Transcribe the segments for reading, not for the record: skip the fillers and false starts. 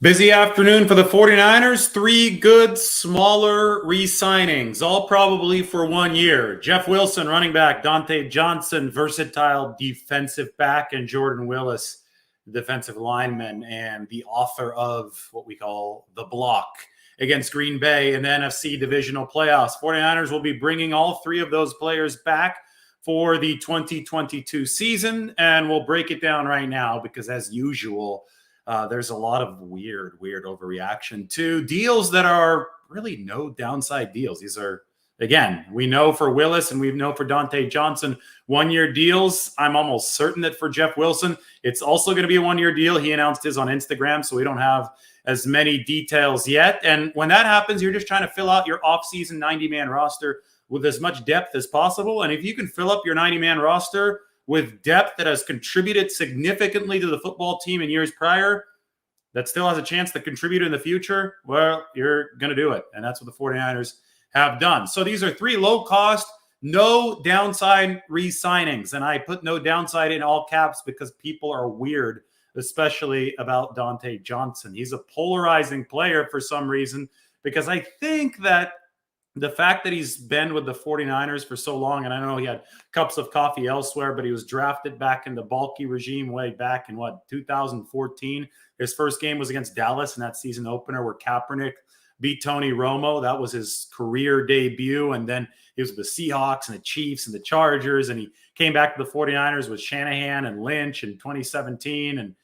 Busy afternoon for the 49ers. Three good, smaller re-signings, all probably for 1 year. Jeff Wilson, running back. Dontae Johnson, versatile defensive back. And Jordan Willis, defensive lineman and the author of what we call The Block against Green Bay in the NFC divisional playoffs. 49ers will be bringing all three of those players back for the 2022 season. And we'll break it down right now because, as usual, there's a lot of weird overreaction to deals that are really no downside deals. These are, again, we know for Willis and we know for Dontae Johnson, 1 year deals. I'm almost certain that for Jeff Wilson, it's also going to be a 1 year deal. He announced his on Instagram, so we don't have as many details yet. And when that happens, you're just trying to fill out your offseason 90-man roster with as much depth as possible. And if you can fill up your 90-man roster with depth that has contributed significantly to the football team in years prior, that still has a chance to contribute in the future, well, you're going to do it. And that's what the 49ers have done. So these are three low-cost, no downside re-signings. And I put no downside in all caps because people are weird, especially about Dontae Johnson. He's a polarizing player for some reason because I think that the fact that he's been with the 49ers for so long, and I know he had cups of coffee elsewhere, but he was drafted back in the bulky regime way back in, 2014. His first game was against Dallas in that season opener where Kaepernick beat Tony Romo. That was his career debut. And then he was with the Seahawks and the Chiefs and the Chargers. And he came back to the 49ers with Shanahan and Lynch in 2017. And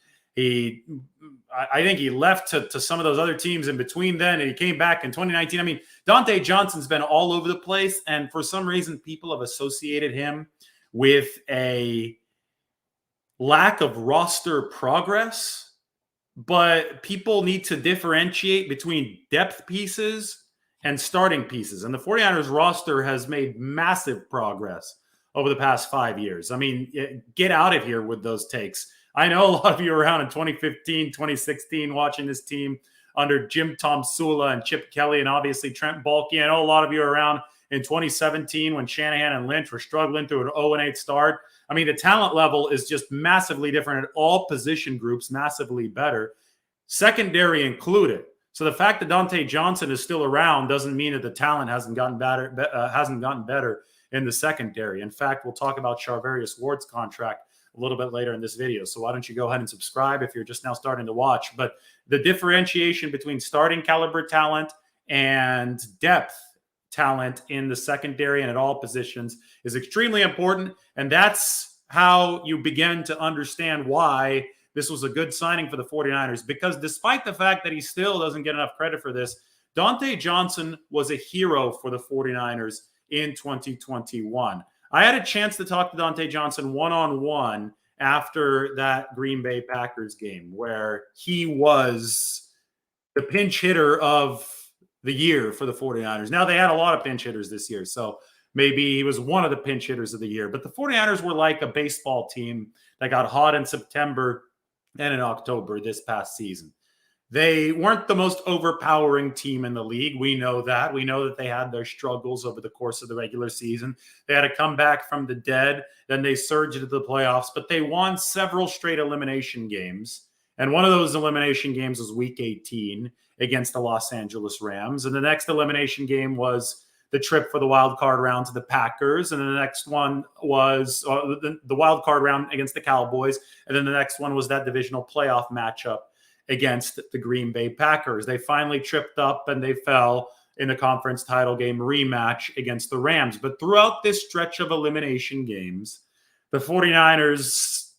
I think he left to some of those other teams in between then, and he came back in 2019. I mean, Dontae Johnson's been all over the place, and for some reason, people have associated him with a lack of roster progress, but people need to differentiate between depth pieces and starting pieces, and the 49ers roster has made massive progress over the past 5 years. I mean, get out of here with those takes. I know a lot of you were around in 2015, 2016 watching this team under Jim Tom Sula and Chip Kelly and obviously Trent Baalke. I know a lot of you were around in 2017 when Shanahan and Lynch were struggling through an 0-8 start. I mean, the talent level is just massively different at all position groups, massively better, secondary included. So the fact that Dontae Johnson is still around doesn't mean that the talent hasn't gotten better in the secondary. In fact, we'll talk about Charvarius Ward's contract a little bit later in this video. So why don't you go ahead and subscribe if you're just now starting to watch. But the differentiation between starting caliber talent and depth talent in the secondary and at all positions is extremely important. And that's how you begin to understand why this was a good signing for the 49ers. Because despite the fact that he still doesn't get enough credit for this, Dontae Johnson was a hero for the 49ers in 2021. I had a chance to talk to Dontae Johnson one-on-one after that Green Bay Packers game where he was the pinch hitter of the year for the 49ers. Now, they had a lot of pinch hitters this year, so maybe he was one of the pinch hitters of the year. But the 49ers were like a baseball team that got hot in September and in October this past season. They weren't the most overpowering team in the league. We know that. We know that they had their struggles over the course of the regular season. They had to come back from the dead. Then they surged into the playoffs. But they won several straight elimination games. And one of those elimination games was Week 18 against the Los Angeles Rams. And the next elimination game was the trip for the wild card round to the Packers. And then the next one was the wild card round against the Cowboys. And then the next one was that divisional playoff matchup against the Green Bay Packers. They finally tripped up and they fell in the conference title game rematch against the Rams. But throughout this stretch of elimination games, the 49ers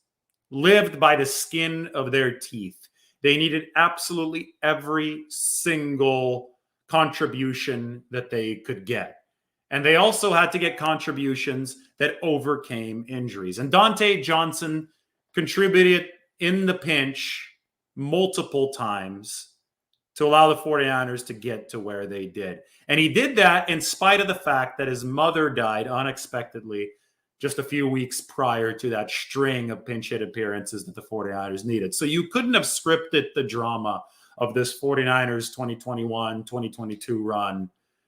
lived by the skin of their teeth. They needed absolutely every single contribution that they could get. And they also had to get contributions that overcame injuries. And Dontae Johnson contributed in the pinch multiple times to allow the 49ers to get to where they did. And he did that in spite of the fact that his mother died unexpectedly just a few weeks prior to that string of pinch hit appearances that the 49ers needed. So you couldn't have scripted the drama of this 49ers 2021-2022 run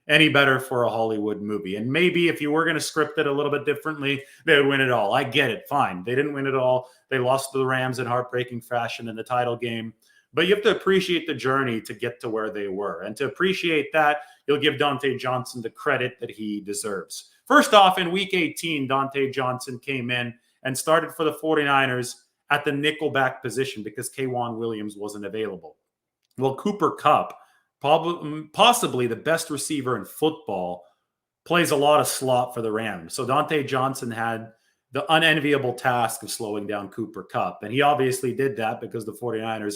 any better for a Hollywood movie. And maybe if you were going to script it a little bit differently, they would win it all. I get it. Fine. They didn't win it all. They lost to the Rams in heartbreaking fashion in the title game. But you have to appreciate the journey to get to where they were. And to appreciate that, you'll give Dontae Johnson the credit that he deserves. First off, in Week 18, Dontae Johnson came in and started for the 49ers at the nickelback position because K'Wan Williams wasn't available. Well, Cooper Kupp, possibly the best receiver in football, plays a lot of slot for the Rams. So Dontae Johnson had the unenviable task of slowing down Cooper Kupp. And he obviously did that because the 49ers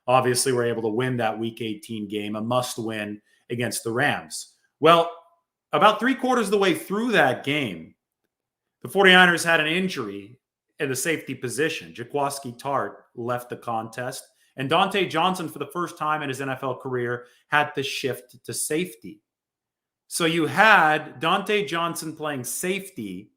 obviously were able to win that Week 18 game, a must-win against the Rams. Well, about 3/4 of the way through that game, the 49ers had an injury in the safety position. Jaquiski Tartt left the contest, and Dontae Johnson, for the first time in his NFL career, had to shift to safety. So you had Dontae Johnson playing safety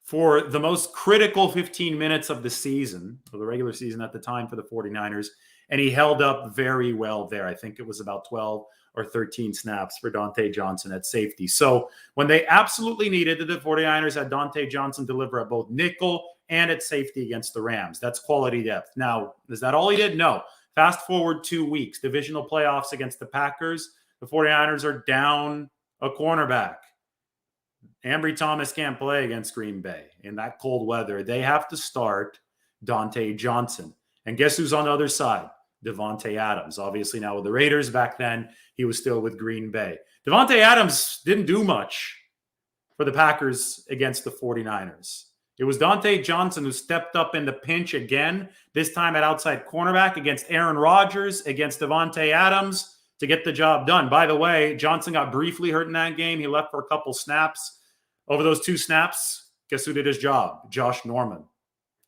for the most critical 15 minutes of the season, or the regular season at the time for the 49ers, and he held up very well there. I think it was about 12 or 13 snaps for Dontae Johnson at safety. So when they absolutely needed it, the 49ers had Dontae Johnson deliver at both nickel and at safety against the Rams. That's quality depth. Now, is that all he did? No. Fast forward 2 weeks, divisional playoffs against the Packers. The 49ers are down a cornerback. Ambry Thomas can't play against Green Bay in that cold weather. They have to start Dontae Johnson. And guess who's on the other side? Davante Adams. Obviously now with the Raiders. Back then, he was still with Green Bay. Davante Adams didn't do much for the Packers against the 49ers. It was Dontae Johnson who stepped up in the pinch again, this time at outside cornerback against Aaron Rodgers, against Davante Adams to get the job done. By the way, Johnson got briefly hurt in that game. He left for a couple snaps. Over those 2 snaps, guess who did his job? Josh Norman.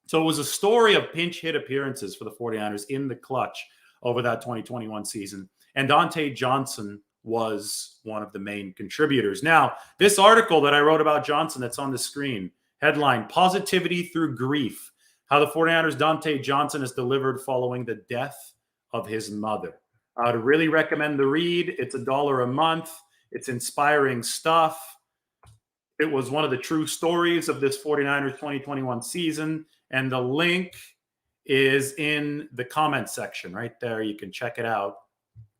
So it was a story of pinch hit appearances for the 49ers in the clutch over that 2021 season. And Dontae Johnson was one of the main contributors. Now, this article that I wrote about Johnson that's on the screen, headline, Positivity Through Grief, how the 49ers' Dontae Johnson is delivered following the death of his mother. I would really recommend the read. It's $1 a month. It's inspiring stuff. It was one of the true stories of this 49ers 2021 season. And the link is in the comment section right there. You can check it out.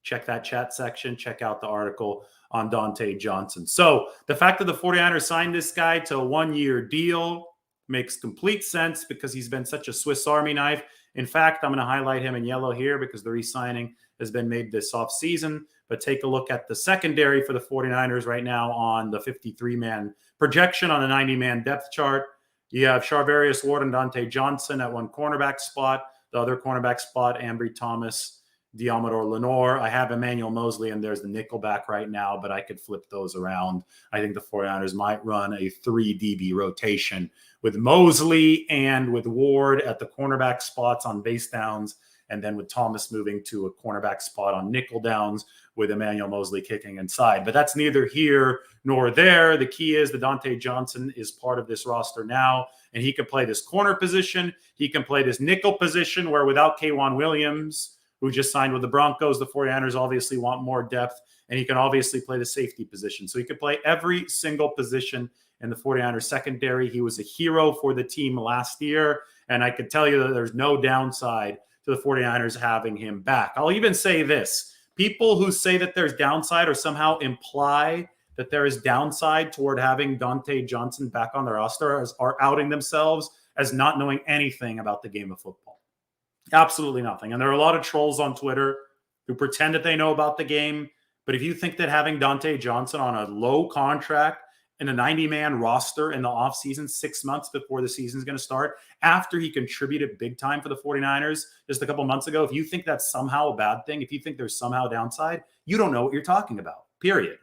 Check that chat section. Check out the article on Dontae Johnson. So the fact that the 49ers signed this guy to a 1-year deal makes complete sense because he's been such a Swiss Army knife. In fact, I'm going to highlight him in yellow here because the re-signing has been made this offseason. But take a look at the secondary for the 49ers right now on the 53-man projection on the 90-man depth chart. You have Charvarius Ward and Dontae Johnson at one cornerback spot. The other cornerback spot, Ambry Thomas, Diamador Lenore. I have Emmanuel Mosley, and there's the nickelback right now, but I could flip those around. I think the 49ers might run a 3 DB rotation with Mosley and with Ward at the cornerback spots on base downs, and then with Thomas moving to a cornerback spot on nickel downs with Emmanuel Mosley kicking inside. But that's neither here nor there. The key is that Dontae Johnson is part of this roster now, and he can play this corner position. He can play this nickel position where without K'Wan Williams, who just signed with the Broncos, the 49ers obviously want more depth, and he can obviously play the safety position. So he could play every single position in the 49ers secondary. He was a hero for the team last year, and I could tell you that there's no downside to the 49ers having him back. I'll even say this. People who say that there's downside or somehow imply that there is downside toward having Dontae Johnson back on the roster are outing themselves as not knowing anything about the game of football. Absolutely nothing. And there are a lot of trolls on Twitter who pretend that they know about the game. But if you think that having Dontae Johnson on a low contract in a 90-man roster in the offseason 6 months before the season is going to start, after he contributed big time for the 49ers just a couple months ago, if you think that's somehow a bad thing, if you think there's somehow downside, you don't know what you're talking about, period.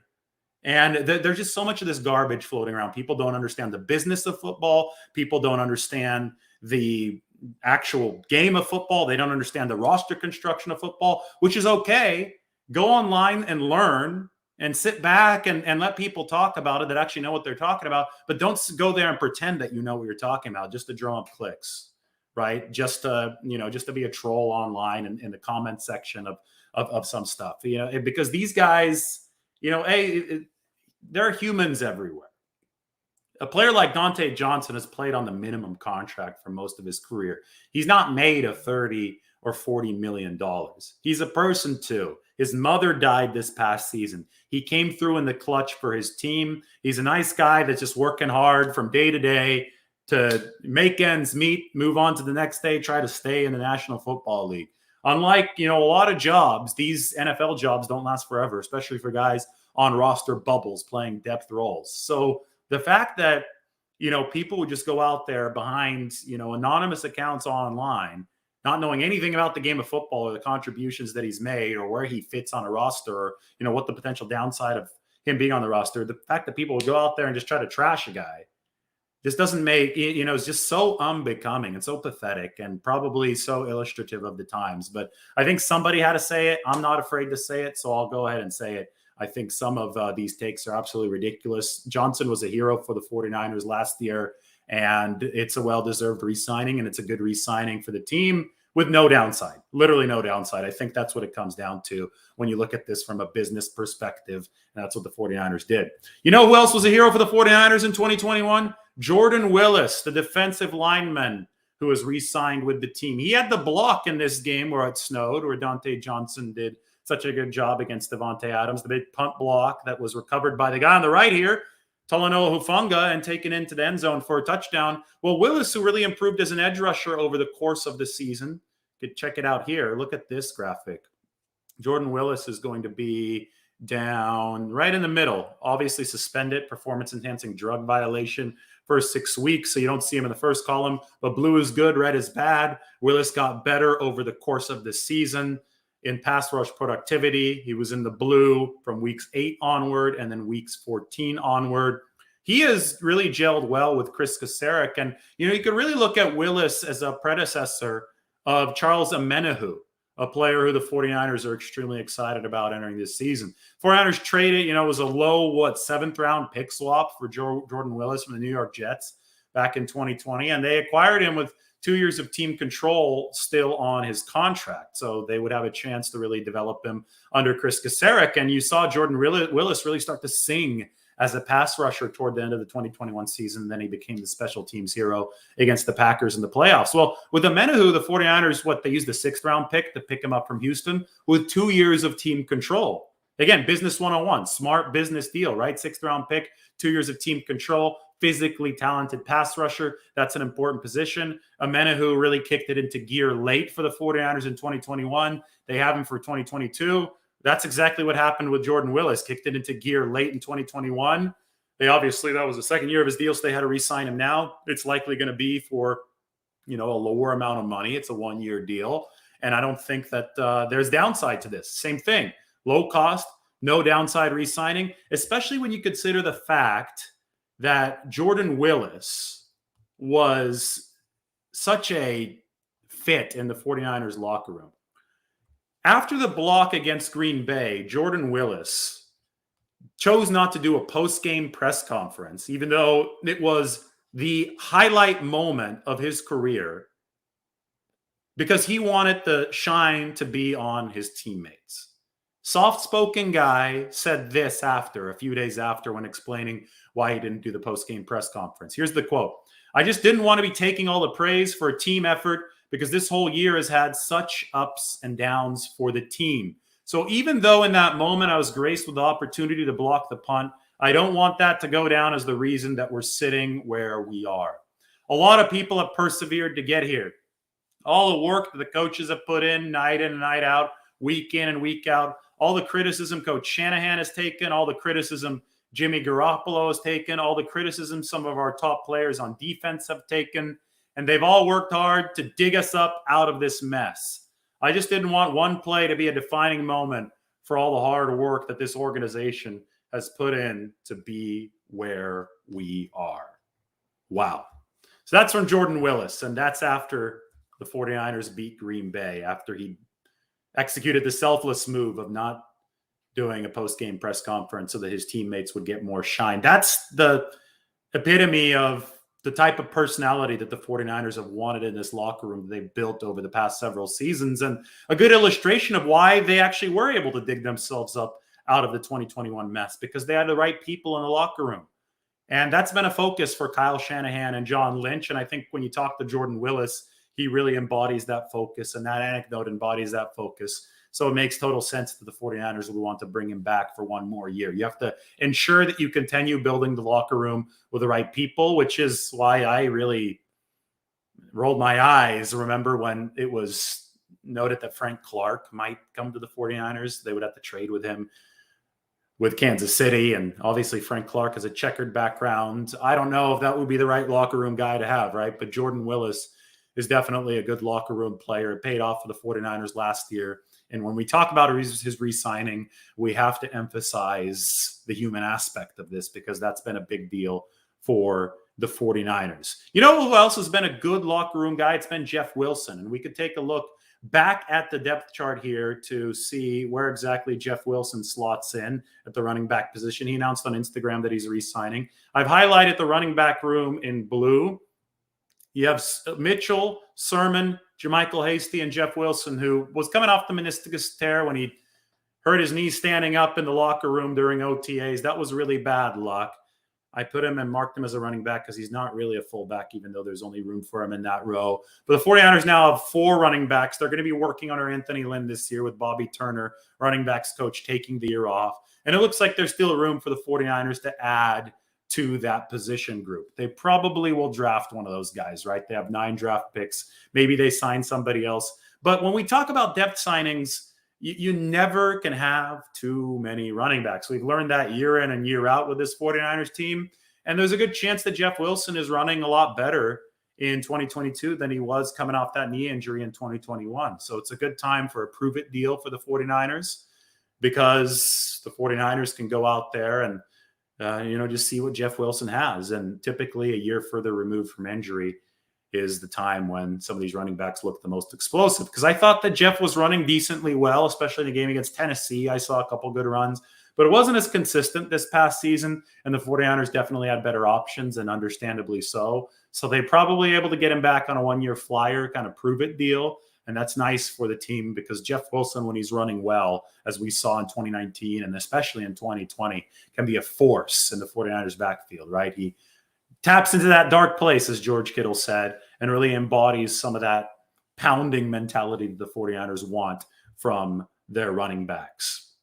And there's just so much of this garbage floating around. People don't understand the business of football. People don't understand the actual game of football. They don't understand the roster construction of football, which is okay. Go online and learn and sit back and let people talk about it that actually know what they're talking about. But don't go there and pretend that you know what you're talking about just to drum up clicks, right? Just to be a troll online in the comment section of some stuff, because these guys, there are humans everywhere. A player like Dontae Johnson has played on the minimum contract for most of his career. He's not made a 30 or $40 million. He's a person too. His mother died this past season. He came through in the clutch for his team. He's a nice guy that's just working hard from day to day to make ends meet, move on to the next day, try to stay in the National Football League. Unlike, a lot of jobs, these NFL jobs don't last forever, especially for guys on roster bubbles playing depth roles. So the fact that, people would just go out there behind, anonymous accounts online, not knowing anything about the game of football or the contributions that he's made or where he fits on a roster or, what the potential downside of him being on the roster, the fact that people would go out there and just try to trash a guy just doesn't make, it's just so unbecoming and so pathetic and probably so illustrative of the times. But I think somebody had to say it. I'm not afraid to say it, so I'll go ahead and say it. I think some of these takes are absolutely ridiculous. Johnson was a hero for the 49ers last year, and it's a well-deserved re-signing, and it's a good re-signing for the team with no downside, literally no downside. I think that's what it comes down to when you look at this from a business perspective, and that's what the 49ers did. You know who else was a hero for the 49ers in 2021? Jordan Willis, the defensive lineman who was re-signed with the team. He had the block in this game where it snowed, where Dontae Johnson did such a good job against Devontae Adams, the big punt block that was recovered by the guy on the right here, Talanoa Hufanga, and taken into the end zone for a touchdown. Well, Willis, who really improved as an edge rusher over the course of the season, you could check it out here. Look at this graphic. Jordan Willis is going to be down right in the middle, obviously suspended, performance-enhancing drug violation for 6 weeks, so you don't see him in the first column, but blue is good, red is bad. Willis got better over the course of the season in pass rush productivity. He was in the blue from weeks 8 onward and then weeks 14 onward. He has really gelled well with Chris Kasarik, and you could really look at Willis as a predecessor of Charles Omenihu, a player who the 49ers are extremely excited about entering this season. 49ers traded, it was a low, 7th round pick swap for Jordan Willis from the New York Jets back in 2020. And they acquired him with 2 years of team control still on his contract. So they would have a chance to really develop him under Chris Kasarik. And you saw Jordan Willis really start to sing as a pass rusher toward the end of the 2021 season. Then he became the special teams hero against the Packers in the playoffs. Well, with Omenihu, the 49ers, they used the 6th round pick to pick him up from Houston with 2 years of team control. Again, business 101, smart business deal, right? 6th round pick, 2 years of team control, physically talented pass rusher. That's an important position. Omenihu really kicked it into gear late for the 49ers in 2021. They have him for 2022. That's exactly what happened with Jordan Willis. Kicked it into gear late in 2021. That was the second year of his deal, so they had to re-sign him now. It's likely going to be for, a lower amount of money. It's a 1-year deal. And I don't think that there's downside to this. Same thing. Low cost, no downside re-signing, especially when you consider the fact that Jordan Willis was such a fit in the 49ers locker room. After the block against Green Bay, Jordan Willis chose not to do a post-game press conference, even though it was the highlight moment of his career, because he wanted the shine to be on his teammates. Soft-spoken guy said this a few days after, when explaining why he didn't do the post-game press conference. Here's the quote. "I just didn't want to be taking all the praise for a team effort because this whole year has had such ups and downs for the team. So even though in that moment I was graced with the opportunity to block the punt, I don't want that to go down as the reason that we're sitting where we are. A lot of people have persevered to get here. All the work that the coaches have put in and night out, week in and week out, all the criticism Coach Shanahan has taken, all the criticism Jimmy Garoppolo has taken, all the criticism some of our top players on defense have taken, and they've all worked hard to dig us up out of this mess. I just didn't want one play to be a defining moment for all the hard work that this organization has put in to be where we are." Wow. So that's from Jordan Willis, and that's after the 49ers beat Green Bay, after he executed the selfless move of not doing a post-game press conference so that his teammates would get more shine. That's the epitome of the type of personality that the 49ers have wanted in this locker room that they've built over the past several seasons, and a good illustration of why they actually were able to dig themselves up out of the 2021 mess, because they had the right people in the locker room. And that's been a focus for Kyle Shanahan and John Lynch. And I think when you talk to Jordan Willis, he really embodies that focus, and that anecdote embodies that focus. So it makes total sense that the 49ers would want to bring him back for one more year. You have to ensure that you continue building the locker room with the right people, which is why I really rolled my eyes. Remember when it was noted that Frank Clark might come to the 49ers? They would have to trade with him with Kansas City. And obviously Frank Clark has a checkered background. I don't know if that would be the right locker room guy to have, right? But Jordan Willis is definitely a good locker room player. It paid off for the 49ers last year. And when we talk about his re-signing, we have to emphasize the human aspect of this, because that's been a big deal for the 49ers. You know who else has been a good locker room guy? It's been Jeff Wilson. And we could take a look back at the depth chart here to see where exactly Jeff Wilson slots in at the running back position. He announced on Instagram that he's re-signing. I've highlighted the running back room in blue. You have Mitchell, Sermon, Jermichael Hasty, and Jeff Wilson, who was coming off the meniscus tear when he hurt his knee standing up in the locker room during OTAs. That was really bad luck. I put him and marked him as a running back because he's not really a fullback, even though there's only room for him in that row. But the 49ers now have 4 running backs. They're going to be working under Anthony Lynn this year with Bobby Turner, running backs coach, taking the year off. And it looks like there's still room for the 49ers to add to that position group. They probably will draft one of those guys, right? They have 9 draft picks. Maybe they sign somebody else. But when we talk about depth signings, you never can have too many running backs. We've learned that year in and year out with this 49ers team. And there's a good chance that Jeff Wilson is running a lot better in 2022 than he was coming off that knee injury in 2021. So it's a good time for a prove-it deal for the 49ers, because the 49ers can go out there and just see what Jeff Wilson has. And typically a year further removed from injury is the time when some of these running backs look the most explosive. Because I thought that Jeff was running decently well, especially in the game against Tennessee. I saw a couple good runs, but it wasn't as consistent this past season. And the 49ers definitely had better options, and understandably so. So they probably able to get him back on a one-year flyer, kind of prove-it deal. And that's nice for the team, because Jeff Wilson, when he's running well, as we saw in 2019 and especially in 2020, can be a force in the 49ers backfield, right? He taps into that dark place, as George Kittle said, and really embodies some of that pounding mentality that the 49ers want from their running backs.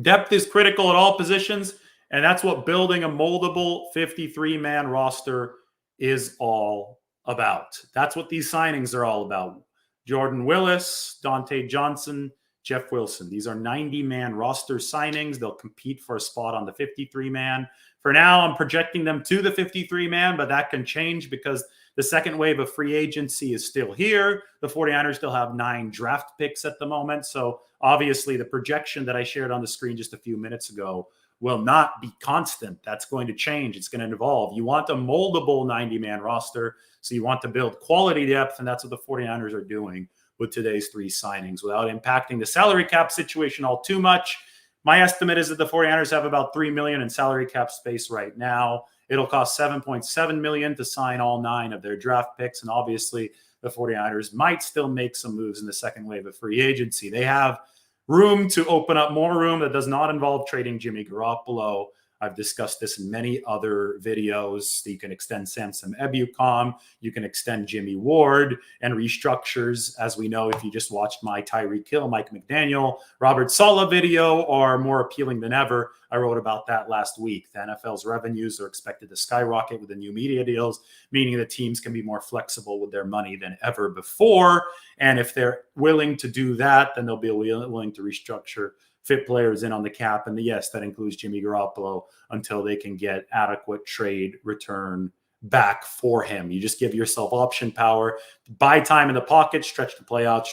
Depth is critical at all positions, and that's what building a moldable 53-man roster is all about. That's what these signings are all about. Jordan Willis, Dontae Johnson, Jeff Wilson. These are 90-man roster signings. They'll compete for a spot on the 53-man. For now, I'm projecting them to the 53-man, but that can change because the second wave of free agency is still here. The 49ers still have 9 draft picks at the moment. So obviously the projection that I shared on the screen just a few minutes ago will not be constant. That's going to change. It's going to evolve. You want a moldable 90-man roster, so you want to build quality depth, and that's what the 49ers are doing with today's 3 signings without impacting the salary cap situation all too much. My estimate is that the 49ers have about $3 million in salary cap space right now. It'll cost $7.7 million to sign all 9 of their draft picks, and obviously the 49ers might still make some moves in the second wave of free agency. They have room to open up more room that does not involve trading Jimmy Garoppolo. I've discussed this in many other videos. You can extend Samson Ebukam. You can extend Jimmy Ward and restructures. As we know, if you just watched my Tyreek Hill, Mike McDaniel, Robert Saleh video, are more appealing than ever. I wrote about that last week. The NFL's revenues are expected to skyrocket with the new media deals, meaning that teams can be more flexible with their money than ever before. And if they're willing to do that, then they'll be willing to restructure, fit players in on the cap. And yes, that includes Jimmy Garoppolo until they can get adequate trade return back for him. You just give yourself option power, buy time in the pocket, stretch to play out,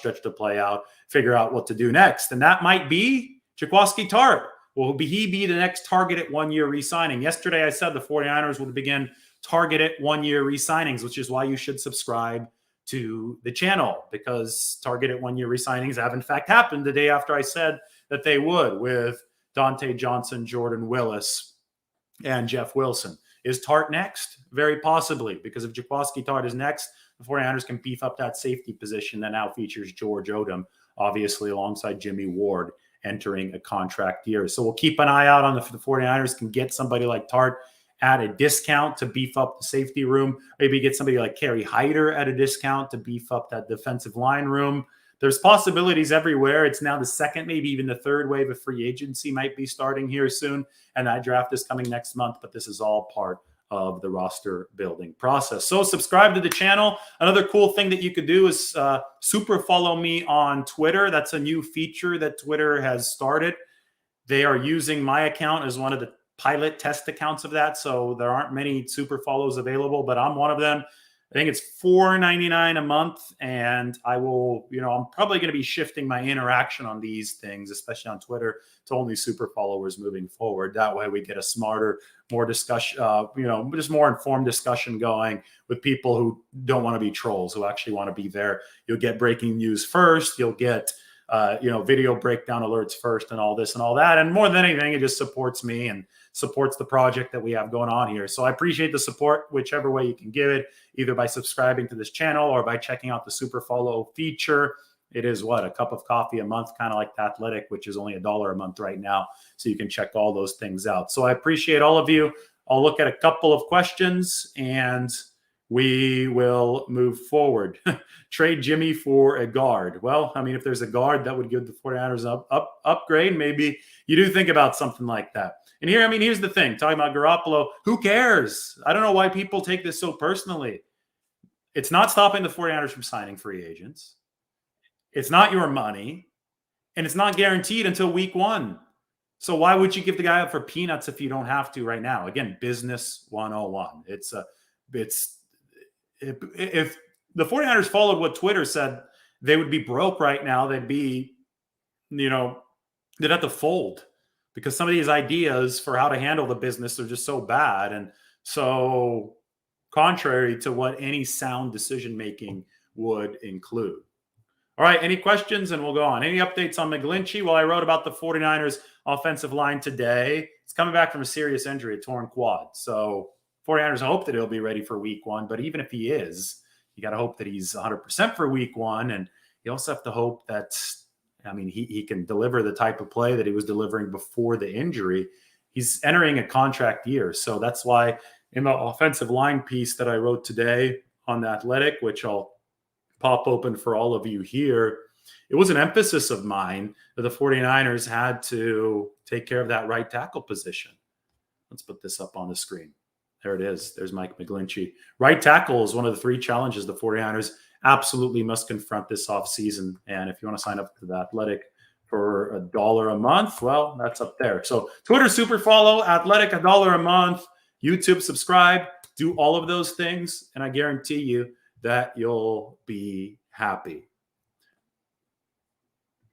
figure out what to do next. And that might be Jaquiski Tartt. Will he be the next targeted one-year re-signing? Yesterday, I said the 49ers would begin targeted one-year re-signings, which is why you should subscribe to the channel, because targeted one-year re-signings have in fact happened the day after I said that they would, with Dontae Johnson, Jordan Willis, and Jeff Wilson. Is Tartt next? Very possibly, because if Jaquiski Tartt is next, the 49ers can beef up that safety position that now features George Odom, obviously alongside Jimmy Ward entering a contract year. So we'll keep an eye out on if the 49ers can get somebody like Tartt at a discount to beef up the safety room. Maybe get somebody like Kerry Hyder at a discount to beef up that defensive line room. There's possibilities everywhere. It's now the second, maybe even the third wave of free agency might be starting here soon. And that draft is coming next month, but this is all part of the roster building process. So subscribe to the channel. Another cool thing that you could do is super follow me on Twitter. That's a new feature that Twitter has started. They are using my account as one of the pilot test accounts of that. So there aren't many super follows available, but I'm one of them. I think it's $4.99 a month. And I will, I'm probably going to be shifting my interaction on these things, especially on Twitter, to only super followers moving forward. That way we get a smarter, more discussion, just more informed discussion going with people who don't want to be trolls, who actually want to be there. You'll get breaking news first. You'll get, video breakdown alerts first and all this and all that. And more than anything, it just supports me and supports the project that we have going on here. So I appreciate the support, whichever way you can give it, either by subscribing to this channel or by checking out the super follow feature. It is a cup of coffee a month, kind of like The Athletic, which is only $1 a month right now. So you can check all those things out. So I appreciate all of you. I'll look at a couple of questions and we will move forward. Trade Jimmy for a guard. Well, I mean, if there's a guard that would give the 49ers upgrade, maybe you do think about something like that. And here's the thing, talking about Garoppolo, who cares? I don't know why people take this so personally. It's not stopping the 49ers from signing free agents. It's not your money, and it's not guaranteed until week 1. So why would you give the guy up for peanuts if you don't have to right now? Again, business 101. If the 49ers followed what Twitter said, they would be broke right now. They'd be, they'd have to fold because some of these ideas for how to handle the business are just so bad and so contrary to what any sound decision-making would include. All right, any questions? And we'll go on. Any updates on McGlinchey? Well, I wrote about the 49ers offensive line today. It's coming back from a serious injury, a torn quad. So 49ers hope that he'll be ready for week 1. But even if he is, you got to hope that he's 100% for week 1. And you also have to hope that, he can deliver the type of play that he was delivering before the injury. He's entering a contract year. So that's why in the offensive line piece that I wrote today on The Athletic, which I'll pop open for all of you here, it was an emphasis of mine that the 49ers had to take care of that right tackle position. Let's put this up on the screen. There it is. There's Mike McGlinchey. Right tackle is one of the 3 challenges the 49ers absolutely must confront this offseason. And if you want to sign up to The Athletic for $1 a month, well, that's up there. So Twitter super follow, Athletic $1 a month, YouTube subscribe, do all of those things. And I guarantee you that you'll be happy.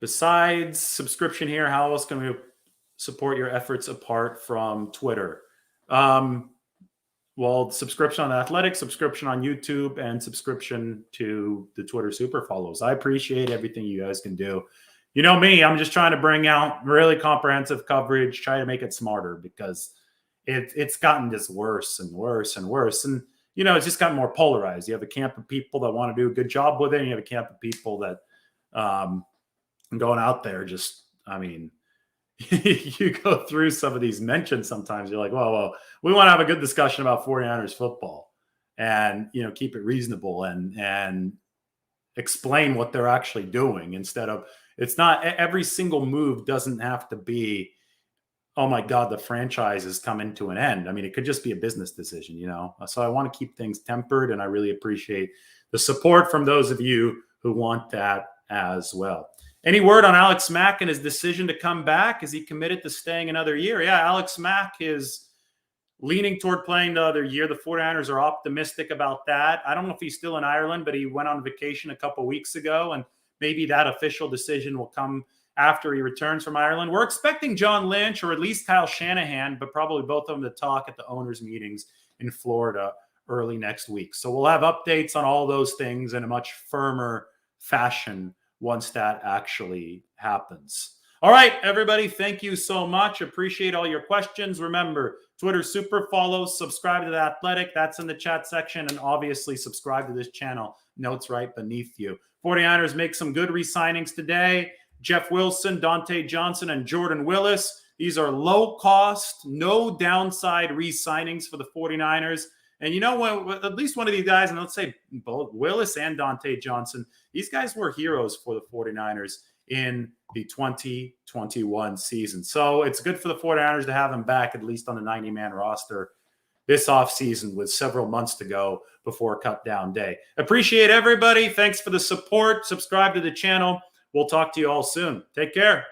Besides subscription here, how else can we support your efforts apart from Twitter? Well, subscription on The Athletic, subscription on YouTube, and subscription to the Twitter super follows. I appreciate everything you guys can do. You know me, I'm just trying to bring out really comprehensive coverage, try to make it smarter because it's gotten just worse and worse and worse. And, it's just gotten more polarized. You have a camp of people that want to do a good job with it, and you have a camp of people that going out there just, you go through some of these mentions sometimes. You're like, well, we want to have a good discussion about 49ers football and, keep it reasonable and explain what they're actually doing instead of it's not every single move doesn't have to be, oh my God, the franchise is coming to an end. It could just be a business decision, So I want to keep things tempered, and I really appreciate the support from those of you who want that as well. Any word on Alex Mack and his decision to come back? Is he committed to staying another year? Yeah, Alex Mack is leaning toward playing the other year. The 49ers are optimistic about that. I don't know if he's still in Ireland, but he went on vacation a couple weeks ago, and maybe that official decision will come after he returns from Ireland. We're expecting John Lynch or at least Kyle Shanahan, but probably both of them to talk at the owners' meetings in Florida early next week. So we'll have updates on all those things in a much firmer fashion once that actually happens. All right, everybody, thank you so much. Appreciate all your questions. Remember, Twitter super follows, subscribe to The Athletic. That's in the chat section. And obviously, subscribe to this channel. Notes right beneath you. 49ers make some good re-signings today. Jeff Wilson, Dontae Johnson, and Jordan Willis. These are low cost, no downside re-signings for the 49ers. And you know what? At least one of these guys, and let's say both Willis and Dontae Johnson, these guys were heroes for the 49ers in the 2021 season. So it's good for the 49ers to have him back, at least on the 90-man roster this offseason with several months to go before cut down day. Appreciate everybody. Thanks for the support. Subscribe to the channel. We'll talk to you all soon. Take care.